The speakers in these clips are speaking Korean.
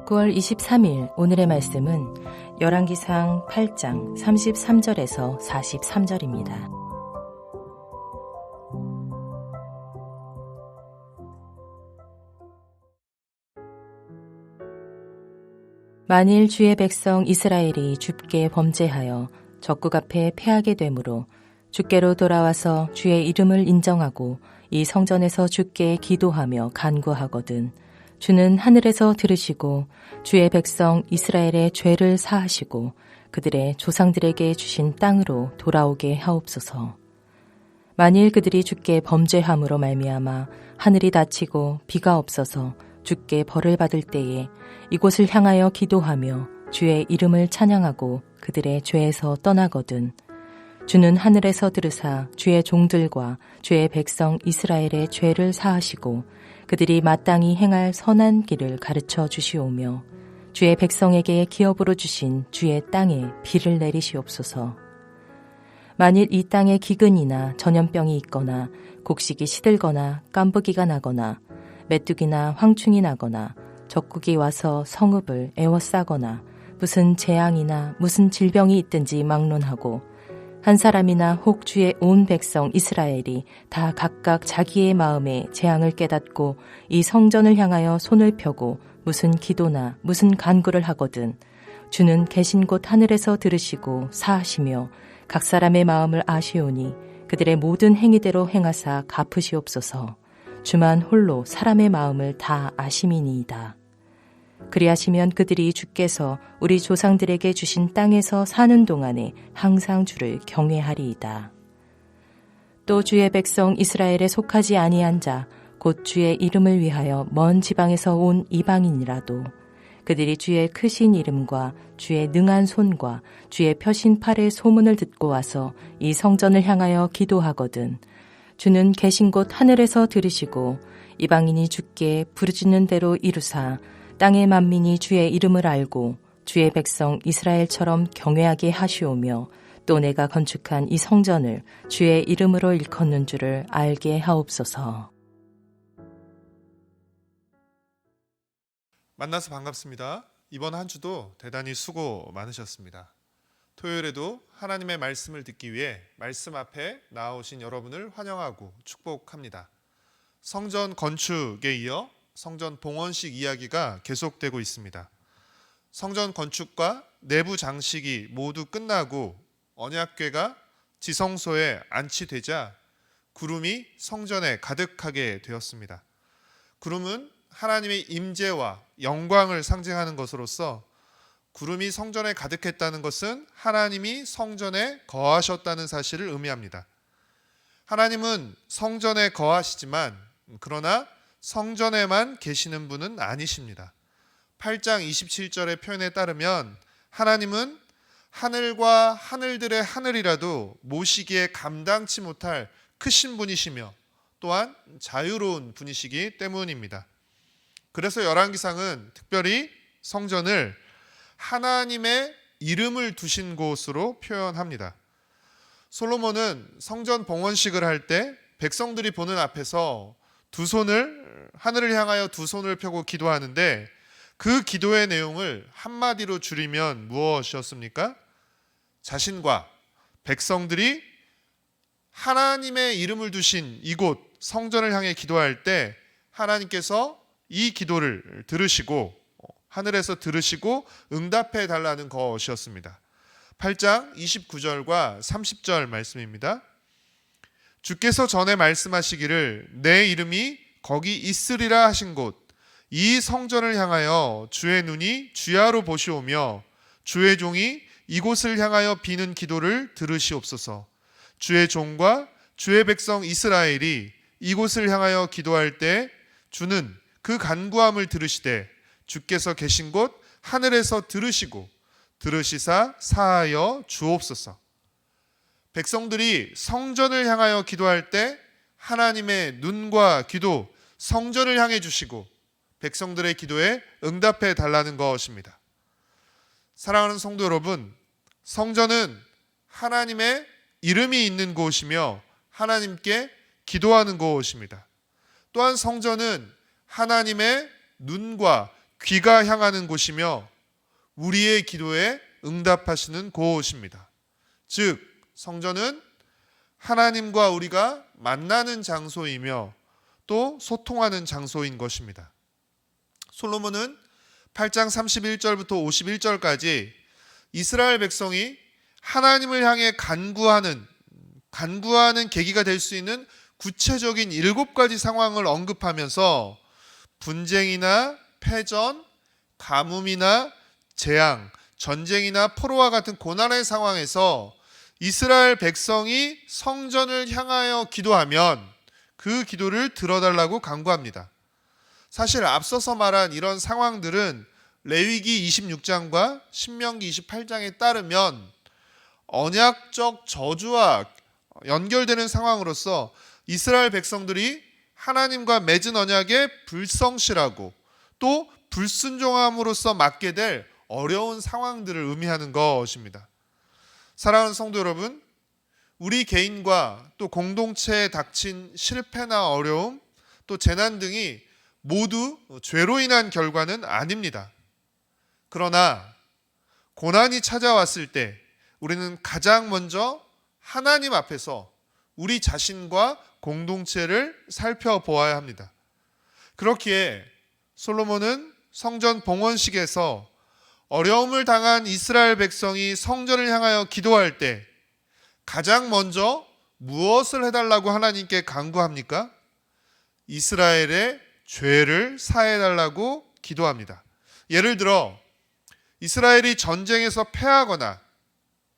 9월 23일 오늘의 말씀은 열왕기상 8장 33절에서 43절입니다. 만일 주의 백성 이스라엘이 주께 범죄하여 적국 앞에 패하게 되므로 주께로 돌아와서 주의 이름을 인정하고 이 성전에서 주께 기도하며 간구하거든 주는 하늘에서 들으시고 주의 백성 이스라엘의 죄를 사하시고 그들의 조상들에게 주신 땅으로 돌아오게 하옵소서. 만일 그들이 주께 범죄함으로 말미암아 하늘이 닫히고 비가 없어서 주께 벌을 받을 때에 이곳을 향하여 기도하며 주의 이름을 찬양하고 그들의 죄에서 떠나거든 주는 하늘에서 들으사 주의 종들과 주의 백성 이스라엘의 죄를 사하시고 그들이 마땅히 행할 선한 길을 가르쳐 주시오며 주의 백성에게 기업으로 주신 주의 땅에 비를 내리시옵소서. 만일 이 땅에 기근이나 전염병이 있거나 곡식이 시들거나 깐부기가 나거나 메뚜기나 황충이 나거나 적국이 와서 성읍을 에워싸거나 무슨 재앙이나 무슨 질병이 있든지 막론하고 한 사람이나 혹 주의 온 백성 이스라엘이 다 각각 자기의 마음에 재앙을 깨닫고 이 성전을 향하여 손을 펴고 무슨 기도나 무슨 간구를 하거든 주는 계신 곳 하늘에서 들으시고 사하시며 각 사람의 마음을 아시오니 그들의 모든 행위대로 행하사 갚으시옵소서. 주만 홀로 사람의 마음을 다 아심이니이다. 그리하시면 그들이 주께서 우리 조상들에게 주신 땅에서 사는 동안에 항상 주를 경외하리이다. 또 주의 백성 이스라엘에 속하지 아니한 자 곧 주의 이름을 위하여 먼 지방에서 온 이방인이라도 그들이 주의 크신 이름과 주의 능한 손과 주의 펴신 팔의 소문을 듣고 와서 이 성전을 향하여 기도하거든 주는 계신 곳 하늘에서 들으시고 이방인이 주께 부르짖는 대로 이루사 땅의 만민이 주의 이름을 알고 주의 백성 이스라엘처럼 경외하게 하시오며 또 내가 건축한 이 성전을 주의 이름으로 일컫는 줄을 알게 하옵소서. 만나서 반갑습니다. 이번 한 주도 대단히 수고 많으셨습니다. 토요일에도 하나님의 말씀을 듣기 위해 말씀 앞에 나오신 여러분을 환영하고 축복합니다. 성전 건축에 이어 성전 봉헌식 이야기가 계속되고 있습니다. 성전 건축과 내부 장식이 모두 끝나고 언약궤가 지성소에 안치되자 구름이 성전에 가득하게 되었습니다. 구름은 하나님의 임재와 영광을 상징하는 것으로서 구름이 성전에 가득했다는 것은 하나님이 성전에 거하셨다는 사실을 의미합니다. 하나님은 성전에 거하시지만 그러나 성전에만 계시는 분은 아니십니다. 8장 27절의 표현에 따르면 하나님은 하늘과 하늘들의 하늘이라도 모시기에 감당치 못할 크신 분이시며 또한 자유로운 분이시기 때문입니다. 그래서 열왕기상은 특별히 성전을 하나님의 이름을 두신 곳으로 표현합니다. 솔로몬은 성전 봉헌식을 할 때 백성들이 보는 앞에서 두 손을 하늘을 향하여 두 손을 펴고 기도하는데 그 기도의 내용을 한마디로 줄이면 무엇이었습니까? 자신과 백성들이 하나님의 이름을 두신 이곳 성전을 향해 기도할 때 하나님께서 이 기도를 들으시고 하늘에서 들으시고 응답해 달라는 것이었습니다. 8장 29절과 30절 말씀입니다. 주께서 전에 말씀하시기를 내 이름이 거기 있으리라 하신 곳 이 성전을 향하여 주의 눈이 주야로 보시오며 주의 종이 이곳을 향하여 비는 기도를 들으시옵소서. 주의 종과 주의 백성 이스라엘이 이곳을 향하여 기도할 때 주는 그 간구함을 들으시되 주께서 계신 곳 하늘에서 들으시고 들으시사 사하여 주옵소서. 백성들이 성전을 향하여 기도할 때 하나님의 눈과 기도 성전을 향해 주시고 백성들의 기도에 응답해 달라는 것입니다. 사랑하는 성도 여러분, 성전은 하나님의 이름이 있는 곳이며 하나님께 기도하는 곳입니다. 또한 성전은 하나님의 눈과 귀가 향하는 곳이며 우리의 기도에 응답하시는 곳입니다. 즉 성전은 하나님과 우리가 만나는 장소이며 또 소통하는 장소인 것입니다. 솔로몬은 8장 31절부터 51절까지 이스라엘 백성이 하나님을 향해 간구하는 계기가 될 수 있는 구체적인 7가지 상황을 언급하면서 분쟁이나 패전, 가뭄이나 재앙, 전쟁이나 포로와 같은 고난의 상황에서 이스라엘 백성이 성전을 향하여 기도하면 그 기도를 들어달라고 간구합니다. 사실 앞서서 말한 이런 상황들은 레위기 26장과 신명기 28장에 따르면 언약적 저주와 연결되는 상황으로서 이스라엘 백성들이 하나님과 맺은 언약에 불성실하고 또 불순종함으로써 맞게 될 어려운 상황들을 의미하는 것입니다. 사랑하는 성도 여러분, 우리 개인과 또 공동체에 닥친 실패나 어려움, 또 재난 등이 모두 죄로 인한 결과는 아닙니다. 그러나 고난이 찾아왔을 때 우리는 가장 먼저 하나님 앞에서 우리 자신과 공동체를 살펴보아야 합니다. 그렇기에 솔로몬은 성전 봉헌식에서 어려움을 당한 이스라엘 백성이 성전을 향하여 기도할 때 가장 먼저 무엇을 해달라고 하나님께 간구합니까? 이스라엘의 죄를 사해달라고 기도합니다. 예를 들어 이스라엘이 전쟁에서 패하거나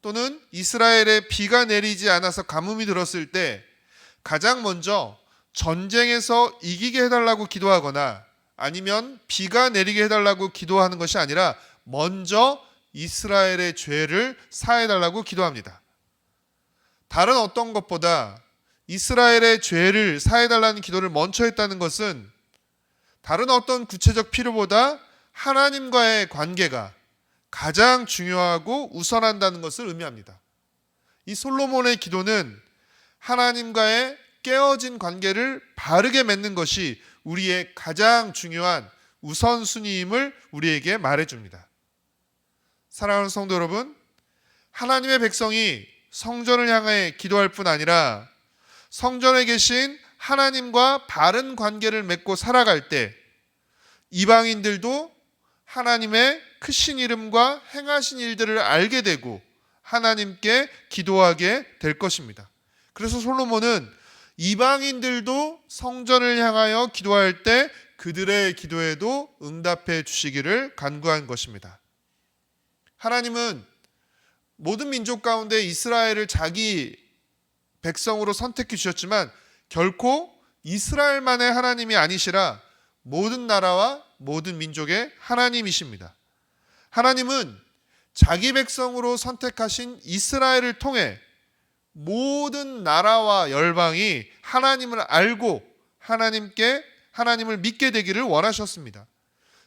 또는 이스라엘에 비가 내리지 않아서 가뭄이 들었을 때 가장 먼저 전쟁에서 이기게 해달라고 기도하거나 아니면 비가 내리게 해달라고 기도하는 것이 아니라 먼저 이스라엘의 죄를 사해달라고 기도합니다. 다른 어떤 것보다 이스라엘의 죄를 사해달라는 기도를 먼저 했다는 것은 다른 어떤 구체적 필요보다 하나님과의 관계가 가장 중요하고 우선한다는 것을 의미합니다. 이 솔로몬의 기도는 하나님과의 깨어진 관계를 바르게 맺는 것이 우리의 가장 중요한 우선순위임을 우리에게 말해줍니다. 사랑하는 성도 여러분, 하나님의 백성이 성전을 향해 기도할 뿐 아니라 성전에 계신 하나님과 바른 관계를 맺고 살아갈 때 이방인들도 하나님의 크신 이름과 행하신 일들을 알게 되고 하나님께 기도하게 될 것입니다. 그래서 솔로몬은 이방인들도 성전을 향하여 기도할 때 그들의 기도에도 응답해 주시기를 간구한 것입니다. 하나님은 모든 민족 가운데 이스라엘을 자기 백성으로 선택해 주셨지만 결코 이스라엘만의 하나님이 아니시라 모든 나라와 모든 민족의 하나님이십니다. 하나님은 자기 백성으로 선택하신 이스라엘을 통해 모든 나라와 열방이 하나님을 알고 하나님을 믿게 되기를 원하셨습니다.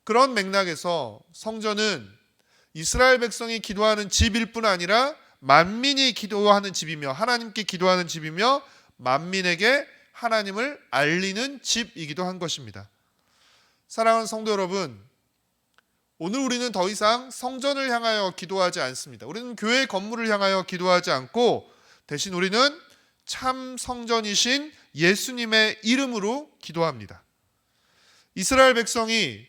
그런 맥락에서 성전은 이스라엘 백성이 기도하는 집일 뿐 아니라 만민이 기도하는 집이며 하나님께 기도하는 집이며 만민에게 하나님을 알리는 집이기도 한 것입니다. 사랑하는 성도 여러분, 오늘 우리는 더 이상 성전을 향하여 기도하지 않습니다. 우리는 교회 건물을 향하여 기도하지 않고 대신 우리는 참 성전이신 예수님의 이름으로 기도합니다. 이스라엘 백성이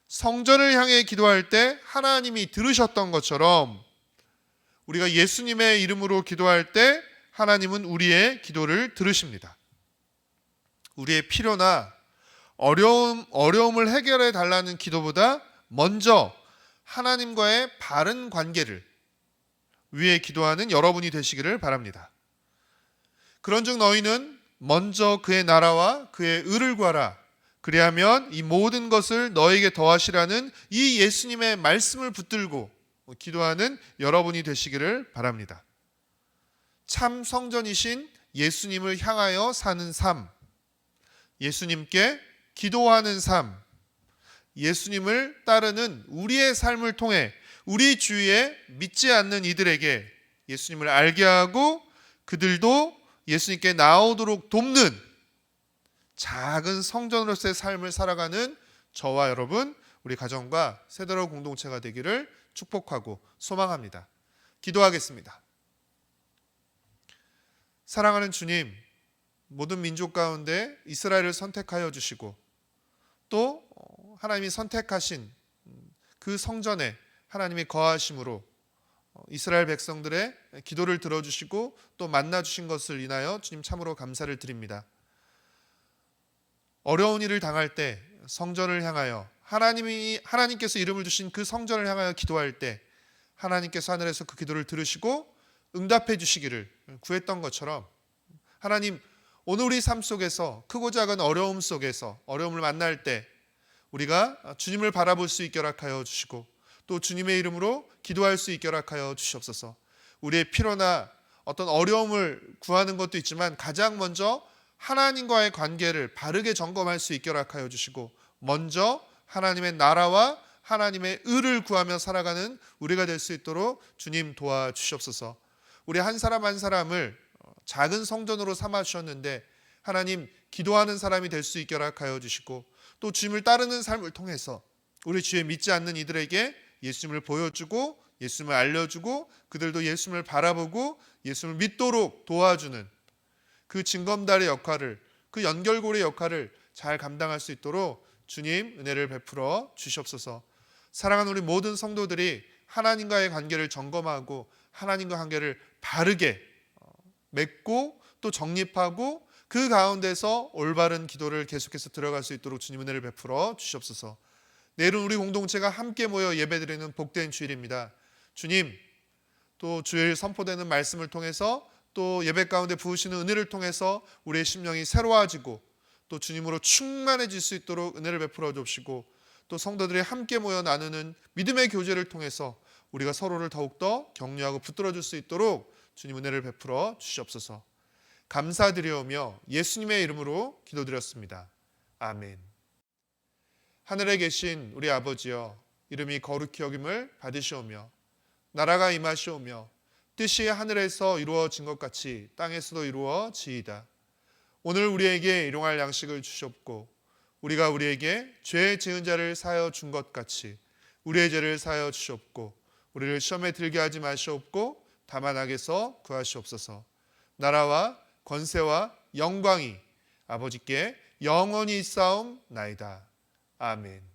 성전을 향해 기도할 때 하나님이 들으셨던 것처럼 우리가 예수님의 이름으로 기도할 때 하나님은 우리의 기도를 들으십니다. 우리의 필요나 어려움을 해결해 달라는 기도보다 먼저 하나님과의 바른 관계를 위해 기도하는 여러분이 되시기를 바랍니다. 그런즉 너희는 먼저 그의 나라와 그의 의를 구하라. 그리하면 이 모든 것을 너에게 더하시라는 이 예수님의 말씀을 붙들고 기도하는 여러분이 되시기를 바랍니다. 참 성전이신 예수님을 향하여 사는 삶, 예수님께 기도하는 삶, 예수님을 따르는 우리의 삶을 통해 우리 주위에 믿지 않는 이들에게 예수님을 알게 하고 그들도 예수님께 나오도록 돕는 작은 성전으로서의 삶을 살아가는 저와 여러분, 우리 가정과 세대로 공동체가 되기를 축복하고 소망합니다. 기도하겠습니다. 사랑하는 주님, 모든 민족 가운데 이스라엘을 선택하여 주시고 또 하나님이 선택하신 그 성전에 하나님이 거하심으로 이스라엘 백성들의 기도를 들어주시고 또 만나주신 것을 인하여 주님 참으로 감사를 드립니다. 어려운 일을 당할 때 성전을 향하여 하나님께서 이름을 주신 그 성전을 향하여 기도할 때 하나님께서 하늘에서 그 기도를 들으시고 응답해 주시기를 구했던 것처럼 하나님, 오늘 우리 삶 속에서 크고 작은 어려움 속에서 어려움을 만날 때 우리가 주님을 바라볼 수 있게 허락하여 주시고 또 주님의 이름으로 기도할 수 있게 허락하여 주시옵소서. 우리의 필요나 어떤 어려움을 구하는 것도 있지만 가장 먼저 하나님과의 관계를 바르게 점검할 수 있게 허락하여 주시고 먼저 하나님의 나라와 하나님의 의를 구하며 살아가는 우리가 될 수 있도록 주님 도와주시옵소서. 우리 한 사람 한 사람을 작은 성전으로 삼아 주셨는데 하나님, 기도하는 사람이 될 수 있게 허락하여 주시고 또 주님을 따르는 삶을 통해서 우리 주에 믿지 않는 이들에게 예수님을 보여주고 예수님을 알려주고 그들도 예수님을 바라보고 예수님을 믿도록 도와주는 그 징검다리의 역할을, 그 연결고리의 역할을 잘 감당할 수 있도록 주님 은혜를 베풀어 주시옵소서. 사랑하는 우리 모든 성도들이 하나님과의 관계를 점검하고 하나님과 관계를 바르게 맺고 또 정립하고 그 가운데서 올바른 기도를 계속해서 들어갈 수 있도록 주님 은혜를 베풀어 주시옵소서. 내일은 우리 공동체가 함께 모여 예배드리는 복된 주일입니다. 주님, 또 주일 선포되는 말씀을 통해서 또 예배 가운데 부으시는 은혜를 통해서 우리의 심령이 새로워지고 또 주님으로 충만해질 수 있도록 은혜를 베풀어 주시고 또 성도들이 함께 모여 나누는 믿음의 교제를 통해서 우리가 서로를 더욱더 격려하고 붙들어줄 수 있도록 주님 은혜를 베풀어 주시옵소서. 감사드리오며 예수님의 이름으로 기도드렸습니다. 아멘. 하늘에 계신 우리 아버지여, 이름이 거룩히 여김을 받으시오며 나라가 임하시오며 뜻이 하늘에서 이루어진 것 같이 땅에서도 이루어지이다. 오늘 우리에게 일용할 양식을 주시옵고 우리가 우리에게 죄 지은 자를 사하여 준 것 같이 우리의 죄를 사하여 주시옵고 우리를 시험에 들게 하지 마시옵고 다만 악에서 구하시옵소서. 나라와 권세와 영광이 아버지께 영원히 있사옵나이다. 아멘.